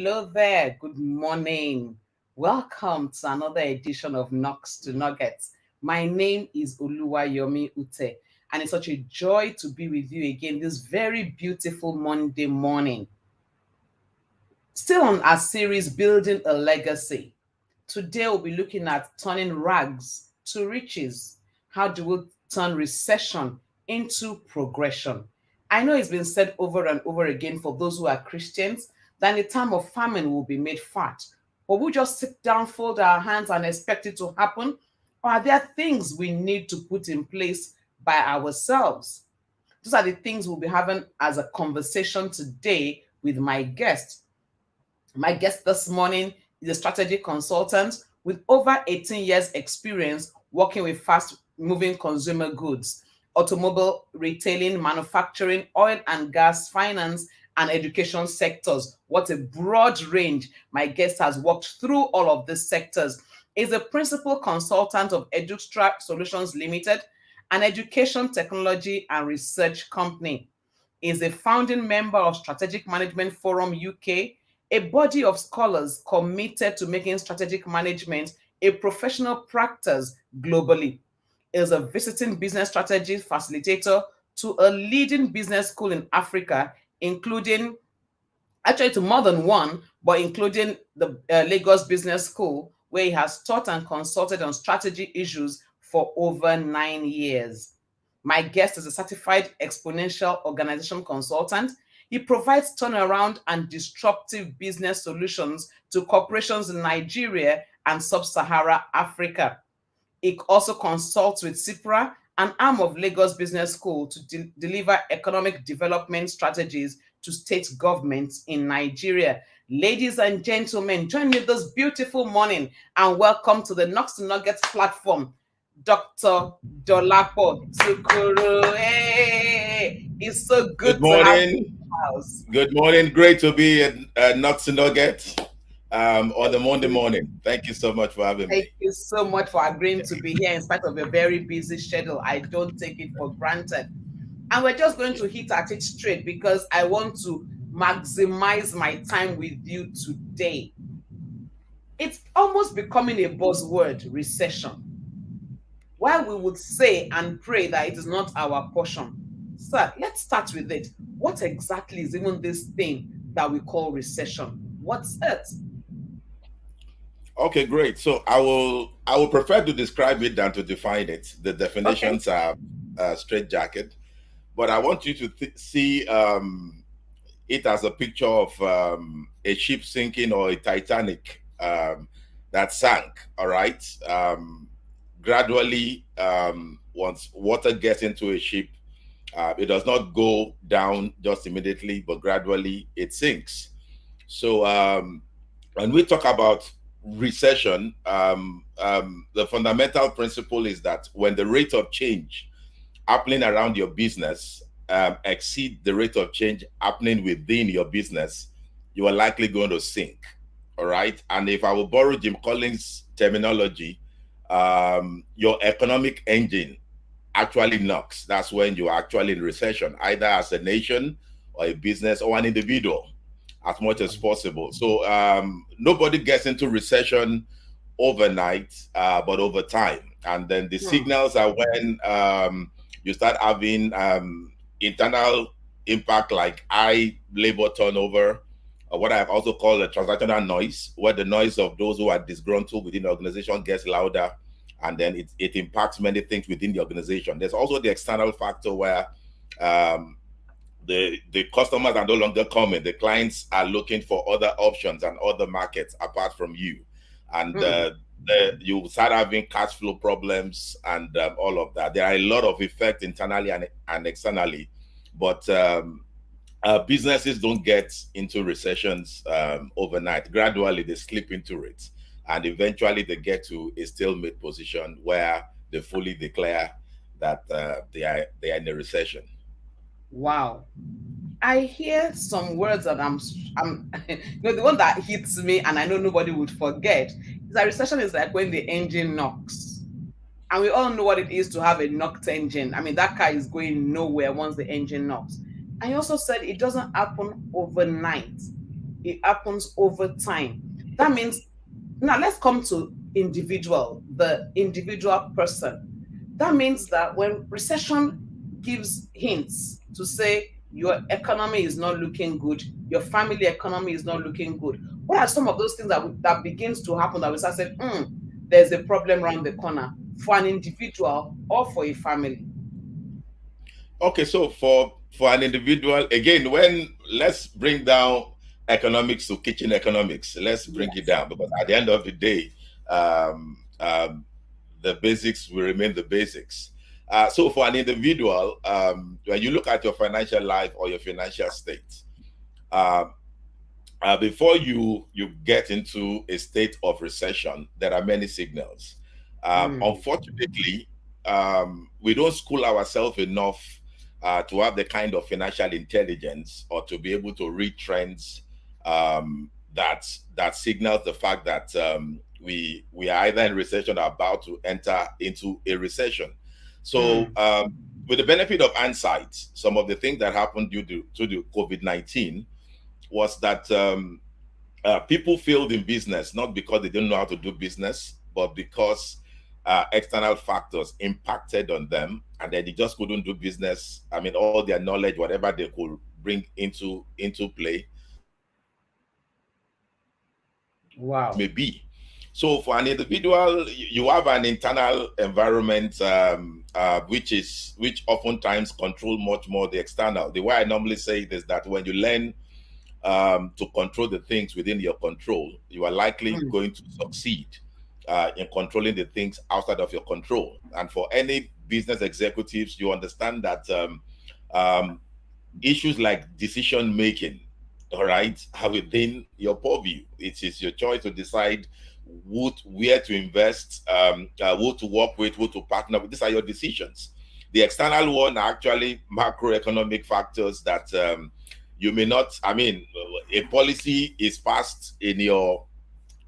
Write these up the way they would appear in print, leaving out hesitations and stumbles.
Hello there. Good morning. Welcome to another edition of Knocks to Nuggets. My name is Oluwayomi Ute, and it's such a joy to be with you again this very beautiful Monday morning. Still on our series, Building a Legacy. Today we'll be looking at turning rags to riches. How do we turn recession into progression? I know it's been said over and over again for those who are Christians that in the time of famine we'll be made fat. But we just sit down, fold our hands, and expect it to happen? Or are there things we need to put in place by ourselves? Those are the things we'll be having as a conversation today with my guest. My guest this morning is a strategy consultant with over 18 years experience working with fast-moving consumer goods, automobile retailing, manufacturing, oil and gas, finance, and education sectors. What a broad range. My guest has worked through all of these sectors. Is a principal consultant of Edustra Solutions Limited, an education technology and research company. Is a founding member of Strategic Management Forum UK, a body of scholars committed to making strategic management a professional practice globally. Is a visiting business strategy facilitator to a leading business school in Africa, including actually to more than one, but including the Lagos Business School, where he has taught and consulted on strategy issues for over 9 years. My guest is a certified exponential organization consultant. He provides turnaround and disruptive business solutions to corporations in Nigeria and sub-Sahara Africa. He also consults with CIPRA, an arm of Lagos Business School, to deliver economic development strategies to state governments in Nigeria. Ladies and gentlemen, join me this beautiful morning and welcome to the Knocks to Nuggets platform, Dr. Dolapo Tukuru. Hey, it's so good to have you in the house. Good morning. Great to be at Knocks to Nuggets on the Monday morning. Thank you so much for having me. Thank you so much for agreeing to be here in spite of a very busy schedule. I don't take it for granted. And we're just going to hit at it straight because I want to maximize my time with you today. It's almost becoming a buzzword, recession. While we would say and pray that it is not our portion. Sir, let's start with it. What exactly is even this thing that we call recession? What's it? Okay, great. So I will prefer to describe it than to define it. The definitions are straitjacket, but I want you to see it as a picture of a ship sinking or a Titanic that sank. All right. Gradually, once water gets into a ship, it does not go down just immediately, but gradually it sinks. So when we talk about recession, the fundamental principle is that when the rate of change happening around your business exceed the rate of change happening within your business, you are likely going to sink. All right. And if I will borrow Jim Collins' terminology, your economic engine actually knocks. That's when you're actually in recession, either as a nation or a business or an individual, as much as possible. So nobody gets into recession overnight, but over time. And then the signals are when you start having internal impact like high labor turnover, what I've also called a transactional noise, where the noise of those who are disgruntled within the organization gets louder, and then it impacts many things within the organization. There's also the external factor where the customers are no longer coming. The clients are looking for other options and other markets apart from you. And you start having cash flow problems and all of that. There are a lot of effects internally and externally, but businesses don't get into recessions overnight. Gradually, they slip into it. And eventually they get to a stalemate position where they fully declare that they are in a recession. Wow. I hear some words that I'm the one that hits me and I know nobody would forget is that recession is like when the engine knocks. And we all know what it is to have a knocked engine. I mean, that car is going nowhere once the engine knocks. And you also said it doesn't happen overnight. it happens over time. That means, now let's come to the individual person. That means that when recession gives hints to say your economy is not looking good, your family economy is not looking good, what are some of those things that begins to happen that we start saying, there's a problem around the corner for an individual or for a family? Okay, so for an individual, again, when let's bring down economics to kitchen economics, let's bring it Yes. down, because at the end of the day, um, um, the basics will remain the basics. So for an individual, when you look at your financial life or your financial state, um, before you get into a state of recession, there are many signals. Mm, Unfortunately, we don't school ourselves enough to have the kind of financial intelligence or to be able to read trends that signals the fact that we are either in recession or about to enter into a recession. So, mm, with the benefit of hindsight, some of the things that happened due to the COVID-19 was that people failed in business not because they didn't know how to do business, but because external factors impacted on them, and then they just couldn't do business. I mean, all their knowledge, whatever they could bring into play, wow. may be. So for an individual, you have an internal environment which oftentimes control much more the external. The way I normally say it is that when you learn to control the things within your control, you are likely Mm, going to succeed in controlling the things outside of your control. And for any business executives, you understand that um, issues like decision making, all right, are within your purview. It is your choice to decide where to invest, who to work with, who to partner with. These are your decisions. The external one are actually macroeconomic factors that you may not. I mean, a policy is passed in your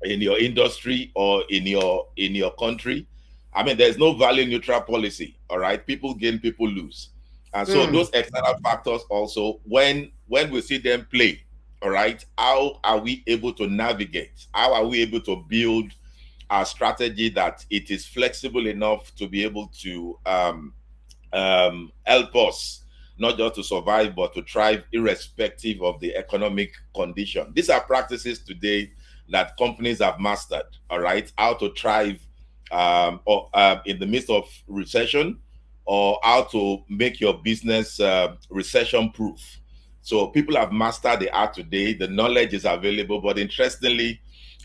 industry or in your country. I mean, there's no value neutral policy. All right, people gain, people lose, and so mm, those external factors also, when we see them play, all right, how are we able to navigate? How are we able to build a strategy that it is flexible enough to be able to help us not just to survive but to thrive irrespective of the economic condition. These are practices today that companies have mastered, all right, how to thrive or in the midst of recession, or how to make your business recession proof. So people have mastered the art today. The knowledge is available, but interestingly,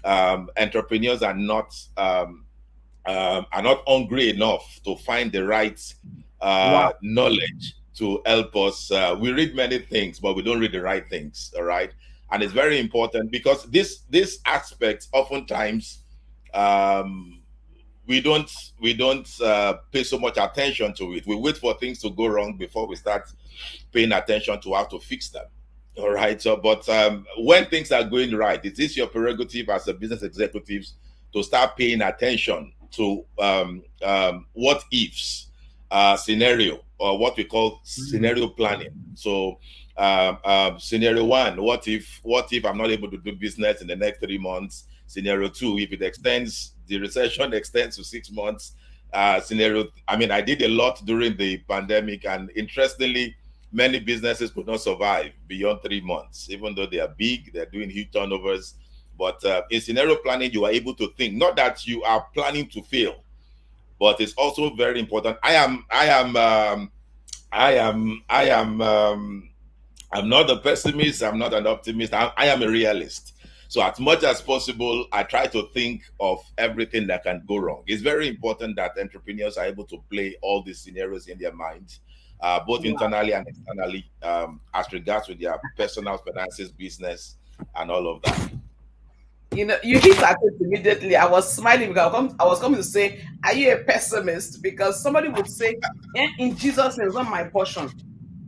entrepreneurs are not hungry enough to find the right wow. knowledge to help us. We read many things, but we don't read the right things. All right, and it's very important because this aspect oftentimes um, we don't pay so much attention to it. We wait for things to go wrong before we start paying attention to how to fix them. All right. So, but when things are going right, it is your prerogative as a business executives to start paying attention to what ifs scenario, or what we call Mm, scenario planning. So, scenario one: what if I'm not able to do business in the next 3 months? Scenario two: if it extends, the recession extends to 6 months. Scenario. I mean, I did a lot during the pandemic, and interestingly, many businesses could not survive beyond 3 months, even though they are big, they're doing huge turnovers. But in scenario planning, you are able to think, not that you are planning to fail, but it's also very important. I am I'm not a pessimist, I'm not an optimist, I am a realist. So as much as possible, I try to think of everything that can go wrong. It's very important that entrepreneurs are able to play all these scenarios in their minds, both wow. internally and externally, as regards with their personal finances, business, and all of that. You hit at it immediately. I was smiling because I was coming to say, are you a pessimist? Because somebody would say, in Jesus' name, it's not my portion.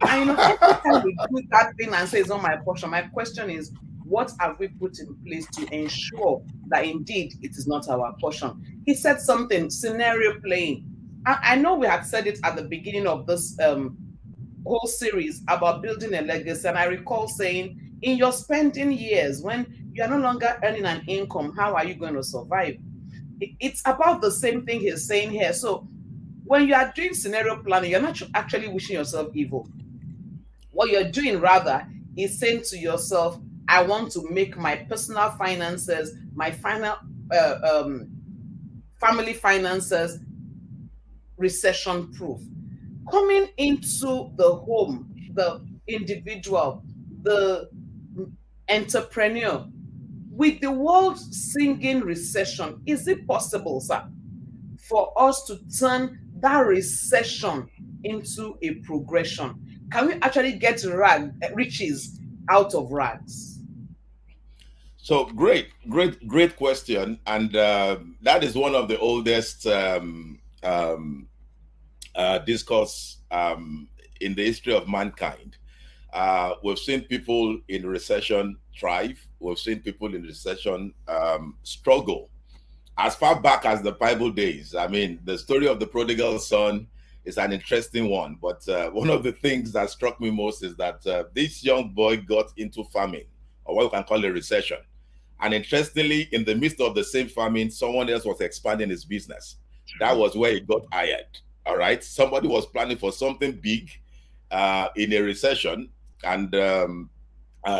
And every time we do that thing and say it's not my portion, my question is, what have we put in place to ensure that indeed it is not our portion? He said something, scenario playing. I know we had said it at the beginning of this whole series about building a legacy. And I recall saying In your spending years, when you are no longer earning an income, how are you going to survive? It's about the same thing he's saying here. So when you are doing scenario planning, you're not actually wishing yourself evil. What you're doing rather is saying to yourself, I want to make my personal finances, my final uh, um, family finances recession proof. Coming into the home, the individual, the entrepreneur, with the world singing recession, is it possible, sir, for us to turn that recession into a progression? Can we actually get riches out of rags? So great question, and that is one of the oldest discourse in the history of mankind. We've seen people in recession thrive. We've seen people in recession struggle. As far back as the Bible days, I mean, the story of the prodigal son is an interesting one. But one of the things that struck me most is that this young boy got into famine, or what we can call a recession. And interestingly, in the midst of the same famine, someone else was expanding his business. That was where he got hired. All right. Somebody was planning for something big in a recession, and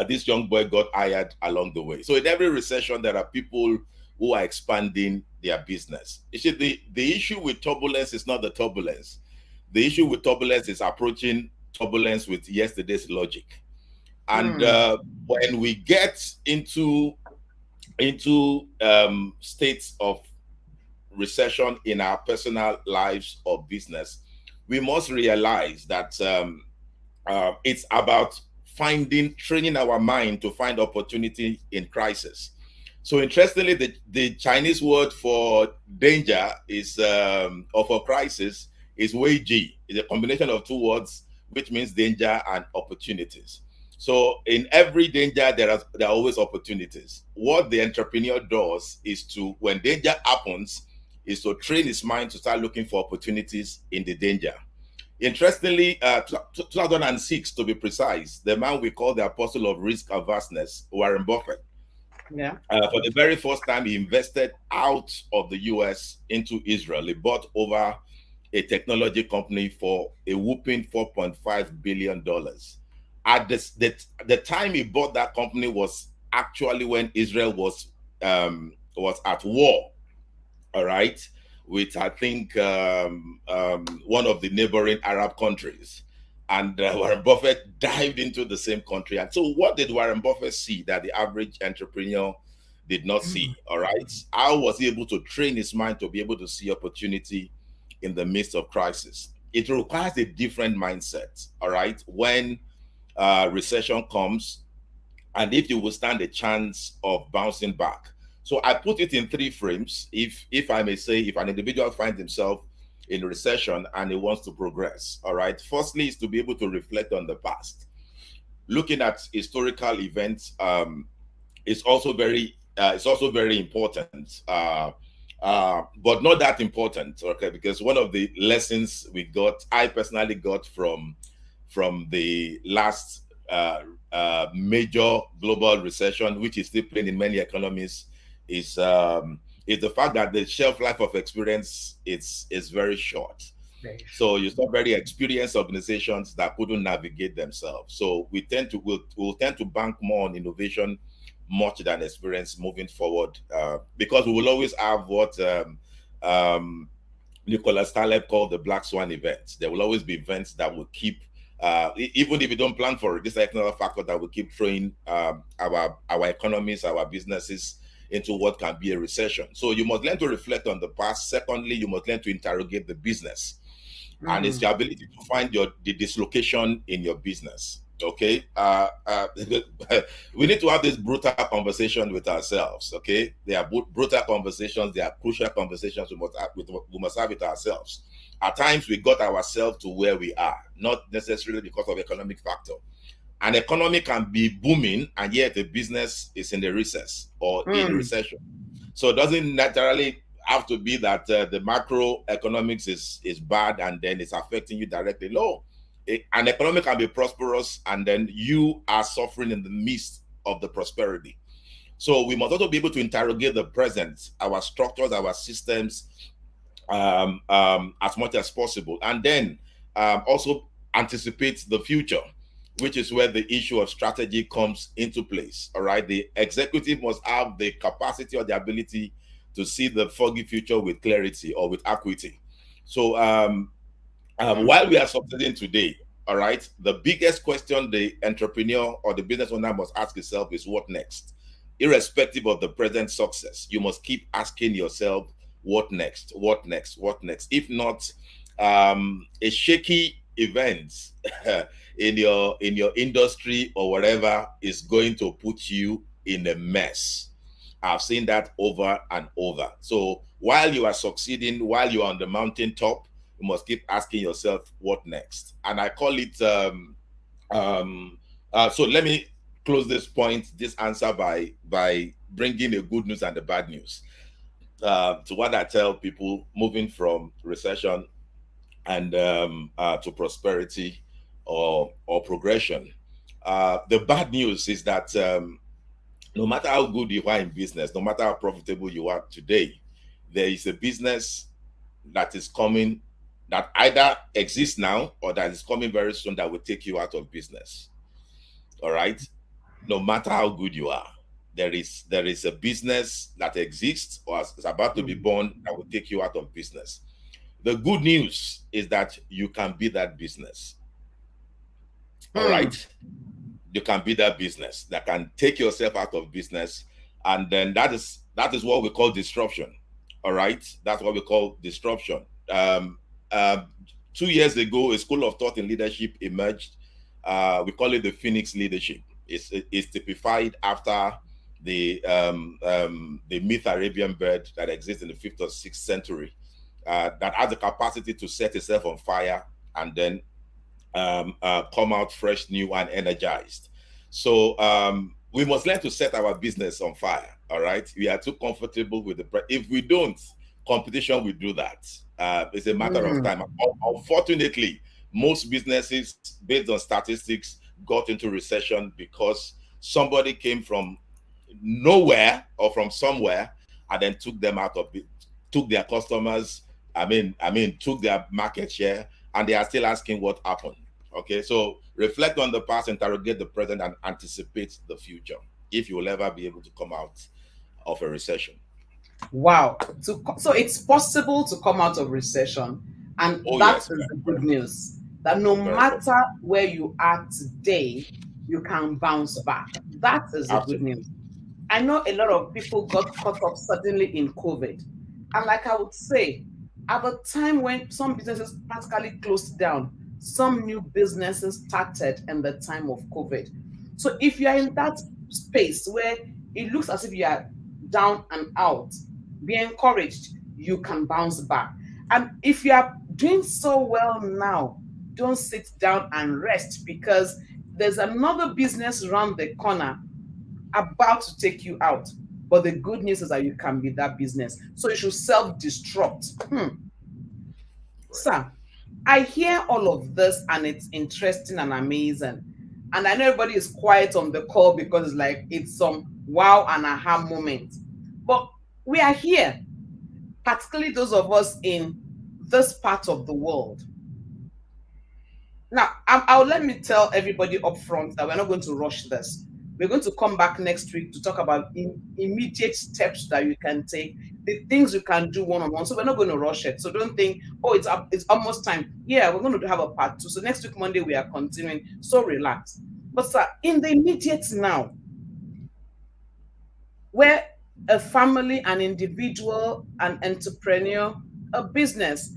this young boy got hired along the way. So in every recession, there are people who are expanding their business. You see, the issue with turbulence is not the turbulence. The issue with turbulence is approaching turbulence with yesterday's logic. And when we get into states of recession in our personal lives or business, we must realize that it's about training our mind to find opportunity in crisis. So interestingly, the Chinese word for danger is or for crisis is wei ji. It's a combination of two words, which means danger and opportunities. So in every danger, there are always opportunities. What the entrepreneur does is to, when danger happens, is to train his mind to start looking for opportunities in the danger. Interestingly, 2006 to be precise, the man we call the apostle of risk averseness, Warren Buffett, for the very first time, he invested out of the US into Israel. He bought over a technology company for a whooping $4.5 billion. At the time he bought that company was actually when Israel was at war, all right, with I think one of the neighboring Arab countries. And Warren Buffett dived into the same country. And so what did Warren Buffett see that the average entrepreneur did not see? All right. How was he able to train his mind to be able to see opportunity in the midst of crisis? It requires a different mindset. All right. When recession comes, and if you will stand a chance of bouncing back. So I put it in three frames. If I may say, if an individual finds himself in recession and he wants to progress, all right. Firstly, is to be able to reflect on the past. Looking at historical events is also very important, but not that important, okay? Because one of the lessons I personally got from the last major global recession, which is still playing in many economies, is the fact that the shelf life of experience is very short. So you saw very experienced organizations that couldn't navigate themselves. So we'll tend to bank more on innovation much than experience moving forward, because we will always have what Nicholas Taleb called the black swan events. There will always be events that will keep, even if you don't plan for it, this is another factor that will keep throwing our economies, our businesses into what can be a recession. So you must learn to reflect on the past. Secondly, you must learn to interrogate the business. And it's your ability to find the dislocation in your business. Okay, we need to have this brutal conversation with ourselves. Okay, they are brutal conversations. They are crucial conversations we must have with ourselves. At times, we got ourselves to where we are, not necessarily because of economic factor. An economy can be booming, and yet the business is in the recess or in recession. So it doesn't naturally have to be that the macroeconomics is bad and then it's affecting you directly. No, an economy can be prosperous, and then you are suffering in the midst of the prosperity. So we must also be able to interrogate the present, our structures, our systems, as much as possible, and then also anticipate the future, which is where the issue of strategy comes into place. All right, the executive must have the capacity or the ability to see the foggy future with clarity or with acuity. So while we are succeeding today, all right, the biggest question the entrepreneur or the business owner must ask himself is what next? Irrespective of the present success, you must keep asking yourself, what next? What next? What next? If not, a shaky event in your industry or whatever is going to put you in a mess. I've seen that over and over. So while you are succeeding, while you are on the mountaintop, you must keep asking yourself, what next? And I call it, so let me close this point, this answer by bringing the good news and the bad news. To what I tell people moving from recession and to prosperity or progression. The bad news is that no matter how good you are in business, no matter how profitable you are today, there is a business that is coming, that either exists now or that is coming very soon, that will take you out of business. All right. No matter how good you are, there is a business that exists or is about to be born that will take you out of business. The good news is that you can be that business. All right. You can be that business that can take yourself out of business. And then that is what we call disruption. All right. That's what we call disruption. 2 years ago, a school of thought in leadership emerged. We call it the Phoenix leadership. It's typified after the myth Arabian bird that exists in the 5th or 6th century, that has the capacity to set itself on fire and then come out fresh, new, and energized. So we must learn to set our business on fire. All right, we are too comfortable with if we don't, competition will do that. It's a matter of time. Unfortunately, most businesses, based on statistics, got into recession because somebody came from nowhere or from somewhere and then took them out of it, took their customers. Took their market share, and they are still asking what happened. Okay, so reflect on the past, interrogate the present, and anticipate the future if you will ever be able to come out of a recession. Wow. So it's possible to come out of recession. And Oh, that yes. is the good news. That no matter where you are today, you can bounce back. That is the good news. I know a lot of people got caught up suddenly in COVID. And like I would say, at the time when some businesses practically closed down, some new businesses started in the time of COVID. So if you are in that space where it looks as if you are down and out, be encouraged. You can bounce back. And if you are doing so well now, don't sit down and rest, because there's another business around the corner about to take you out. But the good news is that you can be that business. So you should self-destruct. Sir, I hear all of this and it's interesting and amazing. And I know everybody is quiet on the call because it's some wow and aha moment. But we are here, particularly those of us in this part of the world. Now, I'll let me tell everybody up front that we're not going to rush this. We're going to come back next week to talk about immediate steps that you can take, the things you can do one-on-one. So we're not going to rush it. So don't think, oh, it's almost time. Yeah, we're going to have a part 2. So next week, Monday, we are continuing. So relax. But sir, in the immediate now, where a family, an individual, an entrepreneur, a business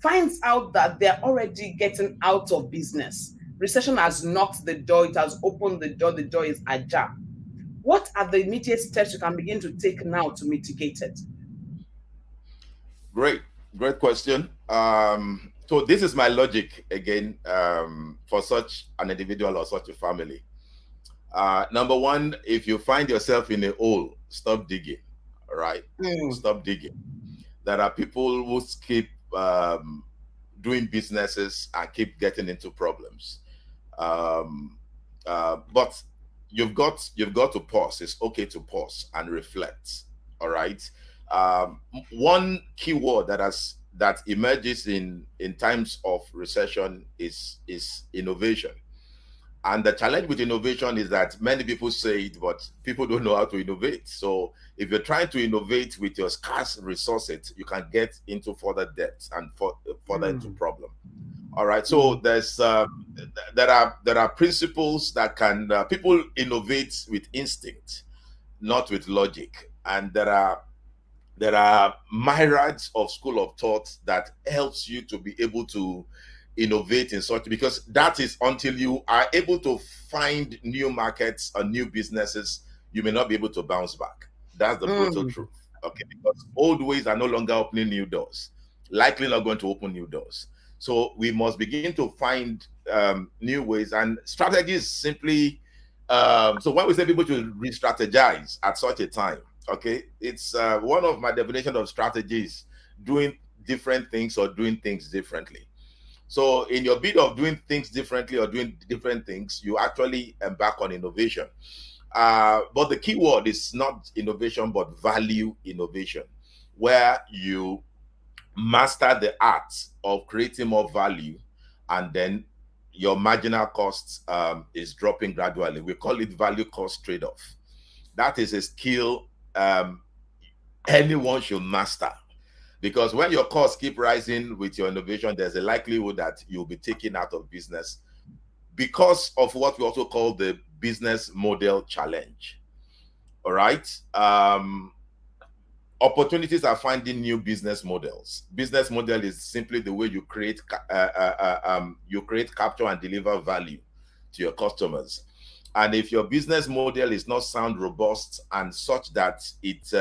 finds out that they're already getting out of business. Recession has knocked the door, it has opened the door is ajar. What are the immediate steps you can begin to take now to mitigate it? Great question. So this is my logic again, for such an individual or such a family. Number one, if you find yourself in a hole, stop digging. All right, stop digging. There are people who keep doing businesses and keep getting into problems. Um, but you've got to pause. It's okay to pause and reflect. All right. One keyword that emerges in times of recession is innovation. And the challenge with innovation is that many people say it, but people don't know how to innovate. So if you're trying to innovate with your scarce resources, you can get into further debts and further into Mm. problem. All right. So Mm. there are principles that can people innovate with instinct, not with logic, and there are myriads of school of thought that helps you to be able to innovate in such, because that is until you are able to find new markets or new businesses, you may not be able to bounce back. That's the brutal Mm. truth. Okay, because old ways are no longer opening new doors, likely not going to open new doors. So we must begin to find new ways, and strategies simply so when we say people to re-strategize at such a time, okay, it's one of my definition of strategies: doing different things or doing things differently. So in your bid of doing things differently or doing different things, you actually embark on innovation. But the key word is not innovation but value innovation, where you master the art of creating more value, and then your marginal costs is dropping gradually. We call it value cost trade-off. That is a skill anyone should master, because when your costs keep rising with your innovation, there's a likelihood that you'll be taken out of business because of what we also call the business model challenge. All right. Opportunities are finding new business models. Business model is simply the way you create, capture, and deliver value to your customers. And if your business model is not sound, robust, and such that it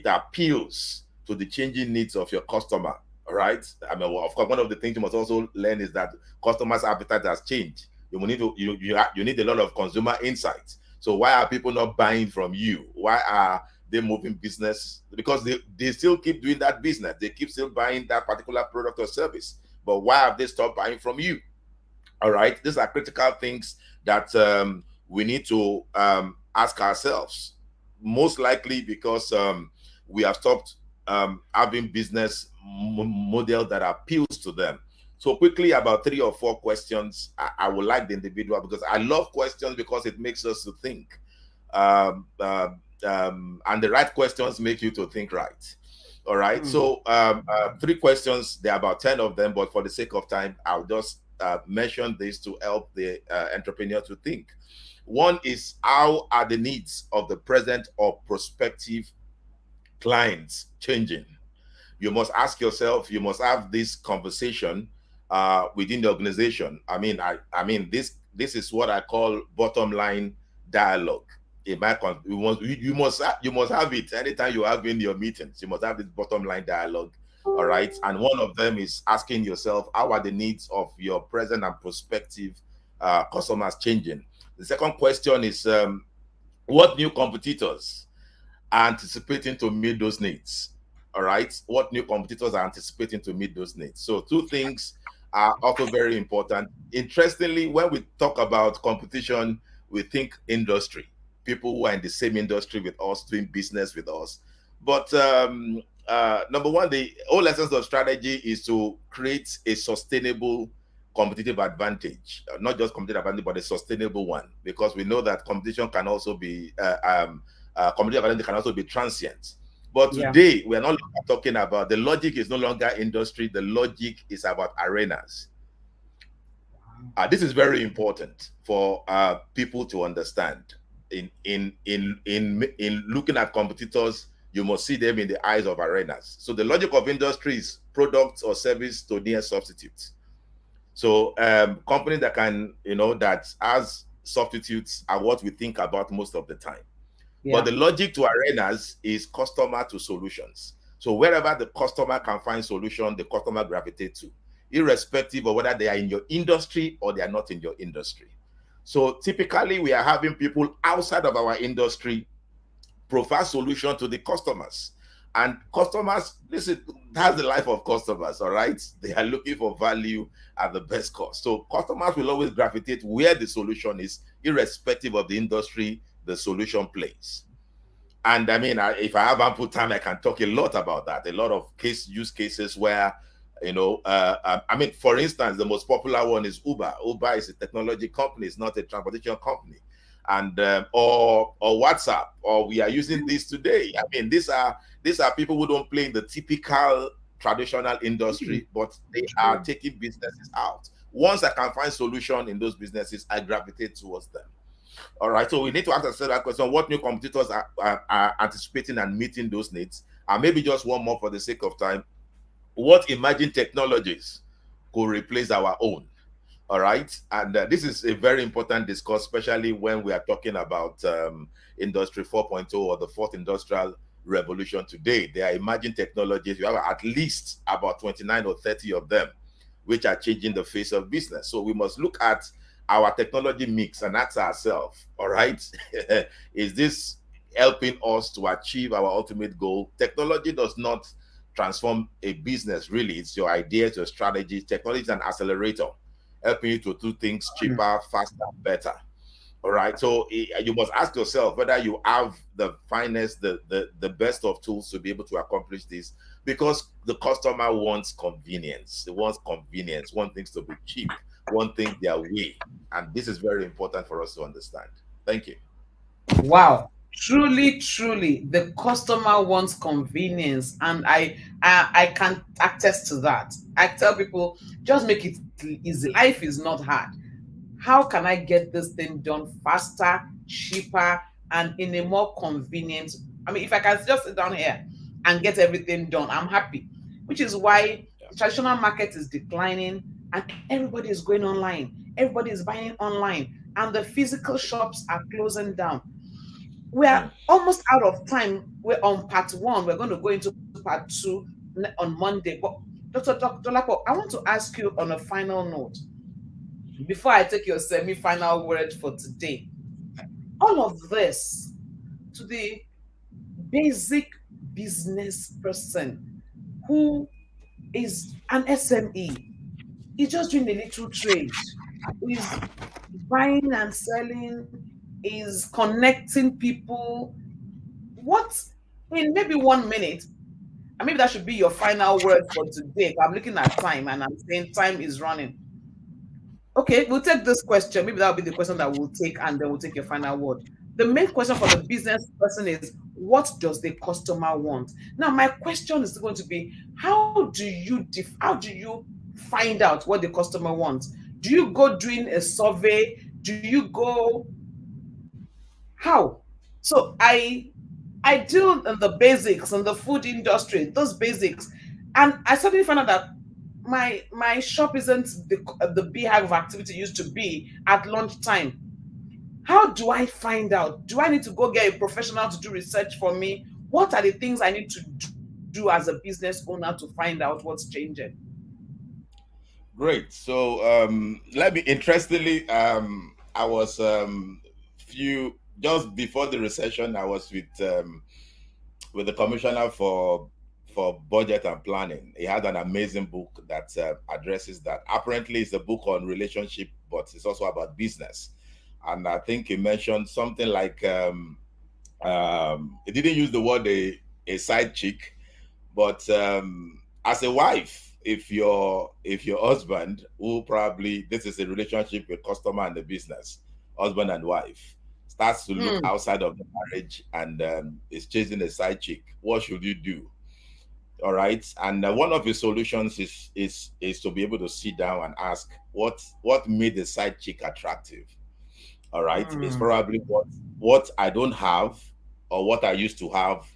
appeals to the changing needs of your customer, all right. I mean, well, of course, one of the things you must also learn is that customers' appetite has changed. You need to you need a lot of consumer insights. So why are people not buying from you? Why are they moving business? Because they still keep doing that business. They keep still buying that particular product or service. But why have they stopped buying from you? All right. These are critical things that we need to ask ourselves. Most likely because we have stopped having business model that appeals to them. So quickly, about 3 or 4 questions. I would like the individual, because I love questions because it makes us to think. And the right questions make you to think right. All right. Mm. So 3 questions. There are about 10 of them, but for the sake of time, I'll just mention this to help the entrepreneur to think. One is, how are the needs of the present or prospective clients changing? You must ask yourself. You must have this conversation within the organization. This is what I call bottom line dialogue. In my you must have it anytime you have in your meetings. You must have this bottom line dialogue. All right. And one of them is asking yourself, how are the needs of your present and prospective customers changing? The second question is, what new competitors are anticipating to meet those needs? All right. What new competitors are anticipating to meet those needs? So two things are also very important. Interestingly, when we talk about competition, we think industry, people who are in the same industry with us, doing business with us. But number one, the whole essence of strategy is to create a sustainable competitive advantage, not just competitive advantage, but a sustainable one, because we know that competition can also be competitive advantage can also be transient. But Yeah. today we are not talking about, the logic is no longer industry. The logic is about arenas. This is very important for people to understand. In looking at competitors, you must see them in the eyes of arenas. So the logic of industry is products or service to near substitutes. So companies that can, that as substitutes are what we think about most of the time. But Yeah. the logic to arenas is customer to solutions. So wherever the customer can find solution, the customer gravitate to, irrespective of whether they are in your industry or they are not in your industry. So typically we are having people outside of our industry provide solution to the customers. And customers, listen, that's the life of customers, all right? They are looking for value at the best cost. So customers will always gravitate where the solution is, irrespective of the industry the solution plays. And I mean, if I have ample time, I can talk a lot about that. A lot of use cases where, I mean, for instance, the most popular one is Uber. Uber is a technology company; it's not a transportation company. And or WhatsApp, or we are using this today. I mean, these are people who don't play in the typical traditional industry, but they are True. taking businesses out. Once I can find solution in those businesses, I gravitate towards them. All right. So we need to ask ourselves that question: what new competitors are anticipating and meeting those needs? And maybe just one more for the sake of time: what emerging technologies could replace our own? All right. And this is a very important discourse, especially when we are talking about Industry 4.0 or the fourth industrial revolution today. There are emerging technologies. You have at least about 29 or 30 of them, which are changing the face of business. So we must look at our technology mix and ask ourselves, all right, is this helping us to achieve our ultimate goal? Technology does not transform a business, really. It's your ideas, your strategies. Technology is an accelerator, helping you to do things cheaper, faster, better. All right. So you must ask yourself whether you have the finest, the best of tools to be able to accomplish this, because the customer wants convenience. They want convenience, want things to be cheap, want things their way. And this is very important for us to understand. Thank you. Wow. Truly, truly, the customer wants convenience, and I can attest to that. I tell people, just make it easy. Life is not hard. How can I get this thing done faster, cheaper, and in a more convenient? I mean, if I can just sit down here and get everything done, I'm happy. Which is why the traditional market is declining and everybody is going online. Everybody is buying online, and the physical shops are closing down. We are Mm. almost out of time. We're on part one. We're going to go into part two on Monday. But Dr. Dolapo, I want to ask you on a final note before I take your semi-final word for today. All of this to the basic business person who is an SME, is just doing a little trade, is buying and selling, is connecting people. What, in maybe 1 minute, and maybe that should be your final word for today. I'm looking at time and I'm saying time is running. Okay, we'll take this question. Maybe that'll be the question that we'll take, and then we'll take your final word. The main question for the business person is, what does the customer want? Now, my question is going to be, how do you find out what the customer wants? Do you go doing a survey? Do you go how? So I deal in the basics in the food industry, those basics, and I suddenly found out that my shop isn't the beehive of activity it used to be at lunchtime. How do I find out? Do I need to go get a professional to do research for me? What are the things I need to do as a business owner to find out what's changing? Great. So let me interestingly, I was few just before the recession, I was with the commissioner for budget and planning. He had an amazing book that addresses that. Apparently, it's a book on relationship, but it's also about business. And I think he mentioned something like he didn't use the word a side chick, but as a wife, if your husband, who probably this is a relationship with customer and the business, husband and wife, starts to look Hmm. outside of the marriage and is chasing a side chick, what should you do? All right. And one of the solutions is to be able to sit down and ask what made the side chick attractive. All right. It's Hmm. probably what I don't have, or what I used to have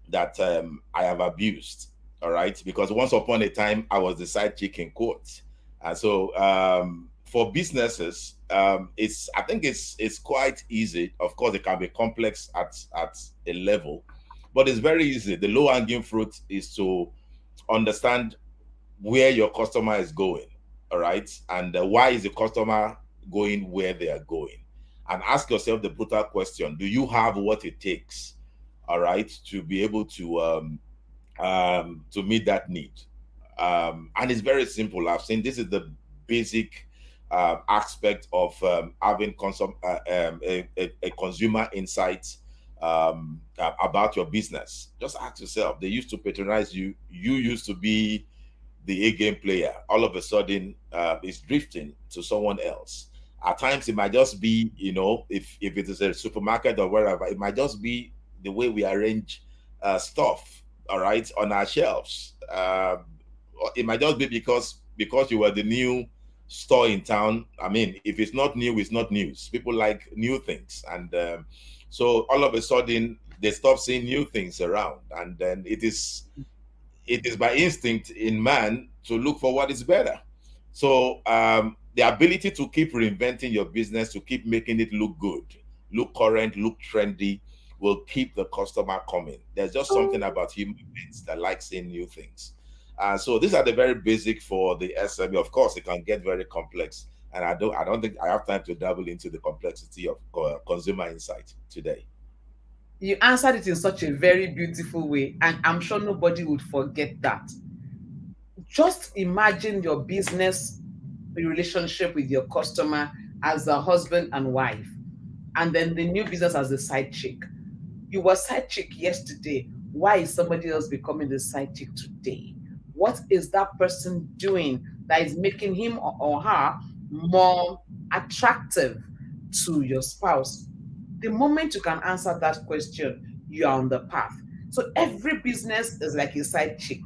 that I have abused. All right. Because once upon a time, I was the side chick in court. And so for businesses, I think it's quite easy. Of course, it can be complex at a level, but it's very easy. The low hanging fruit is to understand where your customer is going. All right. And why is the customer going where they are going? And ask yourself the brutal question: do you have what it takes, all right, to be able to to meet that need. And it's very simple. I've seen this is the basic aspect of having a consumer insight about your business. Just ask yourself, they used to patronize you. You used to be the A game player. All of a sudden, is drifting to someone else. At times, it might just be, if it is a supermarket or wherever, it might just be the way we arrange stuff, all right, on our shelves. It might just be because you were the new store in town. I mean, if it's not new, it's not news. People like new things, and so all of a sudden they stop seeing new things around, and then it is by instinct in man to look for what is better. So the ability to keep reinventing your business, to keep making it look good, look current, look trendy, will keep the customer coming. There's just something about human beings that like seeing new things. So these are the very basic for the SME. Of course, it can get very complex, and I don't think I have time to dabble into the complexity of consumer insight today. You answered it in such a very beautiful way, and I'm sure nobody would forget that. Just imagine your business relationship with your customer as a husband and wife, and then the new business as a side chick. You were side chick yesterday. Why is somebody else becoming the side chick today? What is that person doing that is making him or her more attractive to your spouse? The moment you can answer that question, you are on the path. So every business is like a side chick.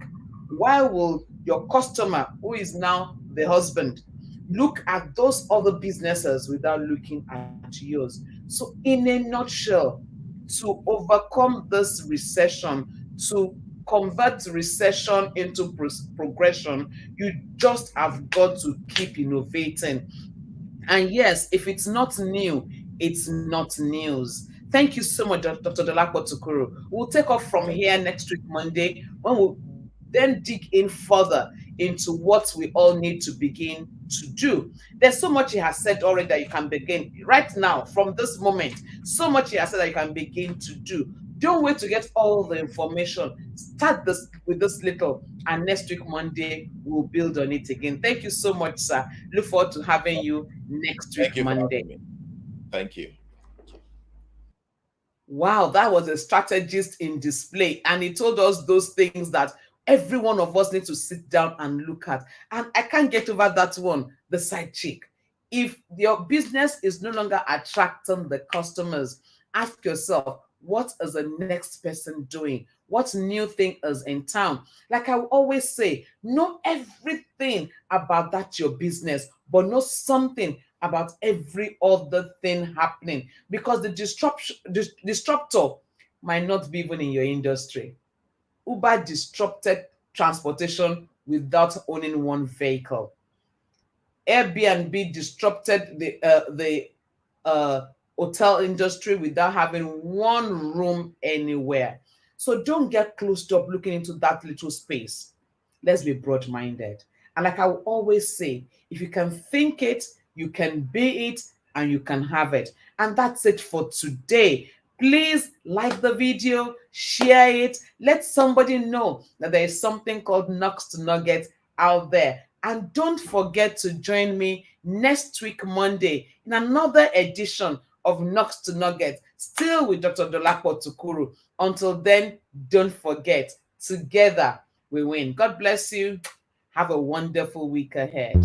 Why will your customer, who is now the husband, look at those other businesses without looking at yours? So, in a nutshell, to overcome this recession, to convert recession into progression, you just have got to keep innovating. And yes, if it's not new, it's not news. Thank you so much, Dr. Dolapo Tukuru. We'll take off from here next week, Monday, when we'll then dig in further into what we all need to begin to do. There's so much he has said already that you can begin right now, from this moment. So much he has said that you can begin to do. Don't wait to get all the information. Start this with this little, and next week, Monday, we'll build on it again. Thank you so much, sir. Look forward to having you next week, Thank you for Monday. having me. Thank you. Wow, that was a strategist in display. And he told us those things that every one of us need to sit down and look at. And I can't get over that one, the side chick. If your business is no longer attracting the customers, ask yourself, what is the next person doing? What new thing is in town? Like I always say, know everything about that your business, but know something about every other thing happening, because the disruptor might not be even in your industry. Uber disrupted transportation without owning one vehicle. Airbnb disrupted the hotel industry without having one room anywhere. So don't get closed up looking into that little space. Let's be broad minded. And like I will always say, if you can think it, you can be it, and you can have it. And that's it for today. Please like the video, share it, let somebody know that there is something called Knocks to Nuggets out there. And don't forget to join me next week, Monday, in another edition of Knocks to Nuggets, still with Dr. Dolapo Tukuru. Until then, don't forget, together we win. God bless you. Have a wonderful week ahead.